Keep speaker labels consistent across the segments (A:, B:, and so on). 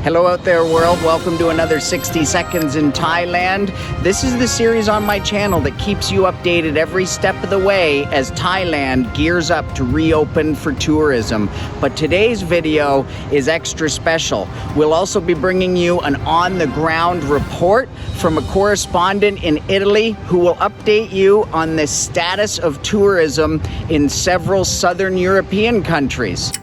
A: Hello out there world, welcome to another 60 Seconds in Thailand. This is the series on my channel that keeps you updated every step of the way as Thailand gears up to reopen for tourism. But today's video is extra special. We'll also be bringing you an on-the-ground report from a correspondent in Italy who will update you on the status of tourism in several southern European countries.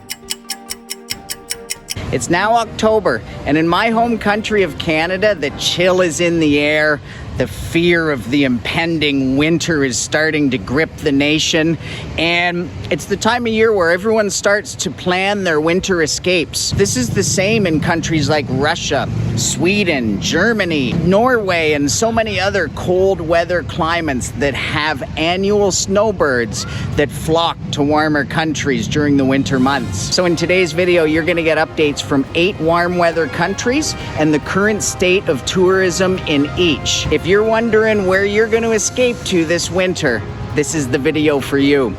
A: It's now October, and in my home country of Canada, the chill is in the air. The fear of the impending winter is starting to grip the nation, and it's the time of year where everyone starts to plan their winter escapes. This is the same in countries like Russia, Sweden, Germany, Norway, and so many other cold weather climates that have annual snowbirds that flock to warmer countries during the winter months. So in today's video, you're going to get updates from 8 warm weather countries and the current state of tourism in each. If you're wondering where you're going to escape to this winter, this is the video for you.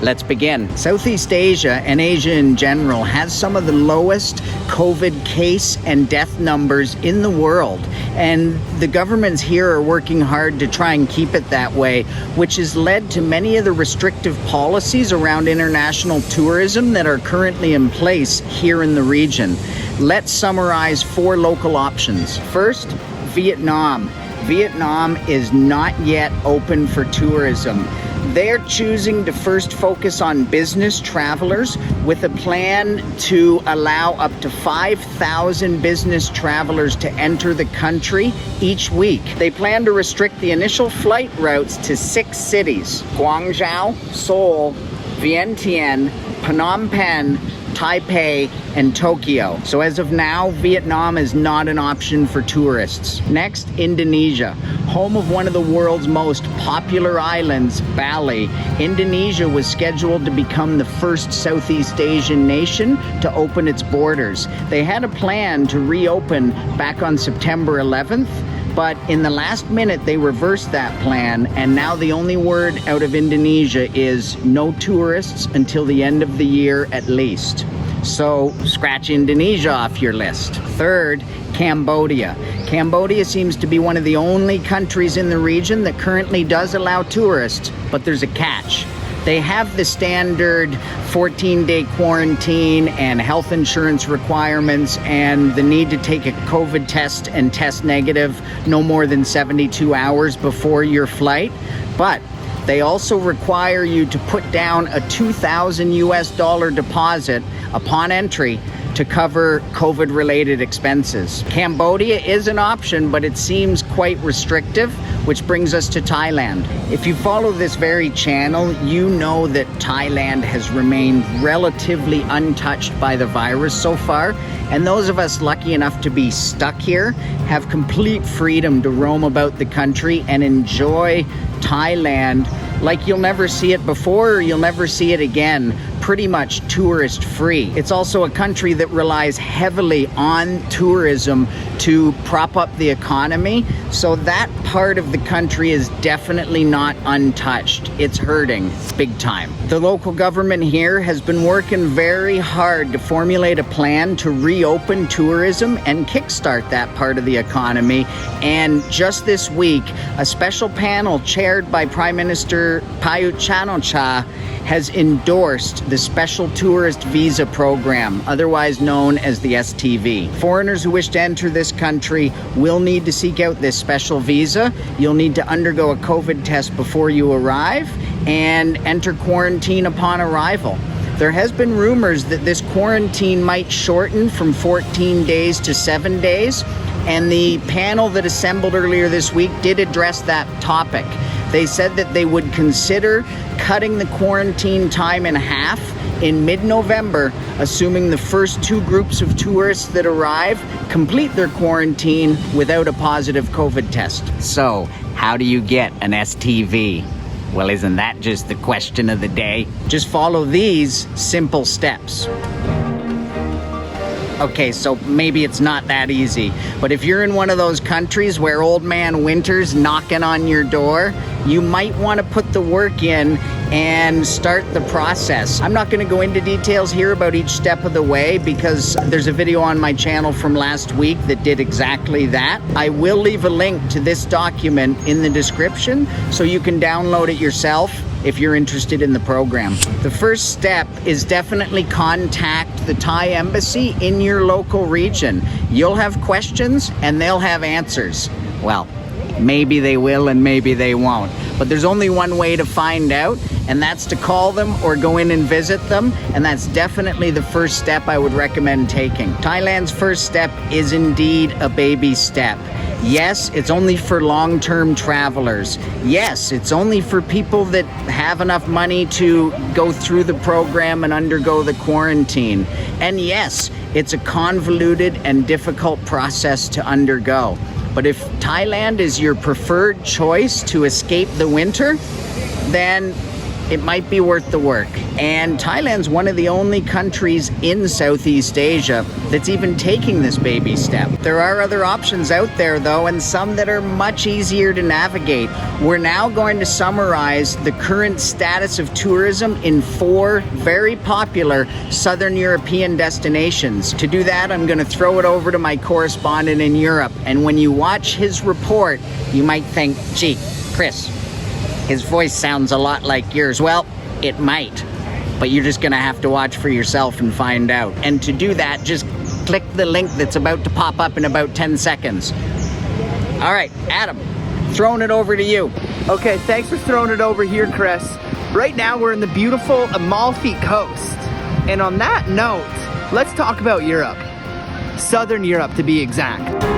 A: Let's begin. Southeast Asia and Asia in general has some of the lowest COVID case and death numbers in the world. And the governments here are working hard to try and keep it that way, which has led to many of the restrictive policies around international tourism that are currently in place here in the region. Let's summarize 4 local options. First, Vietnam. Vietnam is not yet open for tourism. They're choosing to first focus on business travelers with a plan to allow up to 5,000 business travelers to enter the country each week. They plan to restrict the initial flight routes to 6 cities: Guangzhou, Seoul, Vientiane, Phnom Penh, Taipei, and Tokyo. So as of now, Vietnam is not an option for tourists. Next, Indonesia. Home of one of the world's most popular islands, Bali, Indonesia was scheduled to become the first Southeast Asian nation to open its borders. They had a plan to reopen back on September 11th, but in the last minute they reversed that plan, and now the only word out of Indonesia is no tourists until the end of the year at least. So scratch Indonesia off your list. Third, Cambodia. Cambodia seems to be one of the only countries in the region that currently does allow tourists, but there's a catch. They have the standard 14-day quarantine and health insurance requirements and the need to take a COVID test and test negative no more than 72 hours before your flight. But they also require you to put down a $2,000 deposit upon entry to cover COVID-related expenses. Cambodia is an option, but it seems quite restrictive, which brings us to Thailand. If you follow this very channel, you know that Thailand has remained relatively untouched by the virus so far, and those of us lucky enough to be stuck here have complete freedom to roam about the country and enjoy Thailand like you'll never see it before or you'll never see it again, pretty much tourist free. It's also a country that relies heavily on tourism to prop up the economy, so that part of the country is definitely not untouched. It's hurting big time. The local government here has been working very hard to formulate a plan to reopen tourism and kickstart that part of the economy, and just this week a special panel chaired by Prime Minister Prayut Chan-o-cha has endorsed the Special Tourist Visa Program, otherwise known as the STV. Foreigners who wish to enter this country will need to seek out this special visa. You'll need to undergo a COVID test before you arrive and enter quarantine upon arrival. There has been rumors that this quarantine might shorten from 14 days to 7 days, and the panel that assembled earlier this week did address that topic. They said that they would consider cutting the quarantine time in half in mid-November, assuming the first 2 groups of tourists that arrive complete their quarantine without a positive COVID test. So, how do you get an STV? Well, isn't that just the question of the day? Just follow these simple steps. Okay, so maybe it's not that easy, but if you're in one of those countries where old man winter's knocking on your door you might want to put the work in and start the process. I'm not going to go into details here about each step of the way because there's a video on my channel from last week that did exactly that. I will leave a link to this document in the description so you can download it yourself if you're interested in the program. The first step is definitely contact the Thai embassy in your local region. You'll have questions and they'll have answers. Well, maybe they will and maybe they won't. But there's only one way to find out, and that's to call them or go in and visit them, and that's definitely the first step I would recommend taking. Thailand's first step is indeed a baby step. Yes, it's only for long-term travelers. Yes, it's only for people that have enough money to go through the program and undergo the quarantine. And yes, it's a convoluted and difficult process to undergo. But if Thailand is your preferred choice to escape the winter, then it might be worth the work. And Thailand's one of the only countries in Southeast Asia that's even taking this baby step. There are other options out there though, and some that are much easier to navigate. We're now going to summarize the current status of tourism in 4 very popular Southern European destinations. To do that, I'm going to throw it over to my correspondent in Europe. And when you watch his report, you might think, gee, Chris, his voice sounds a lot like yours. Well, it might, but you're just gonna have to watch for yourself and find out. And to do that, just click the link that's about to pop up in about 10 seconds. All right, Adam, throwing it over to you.
B: Okay, thanks for throwing it over here, Chris. Right now, we're in the beautiful Amalfi Coast. And on that note, let's talk about Europe. Southern Europe, to be exact.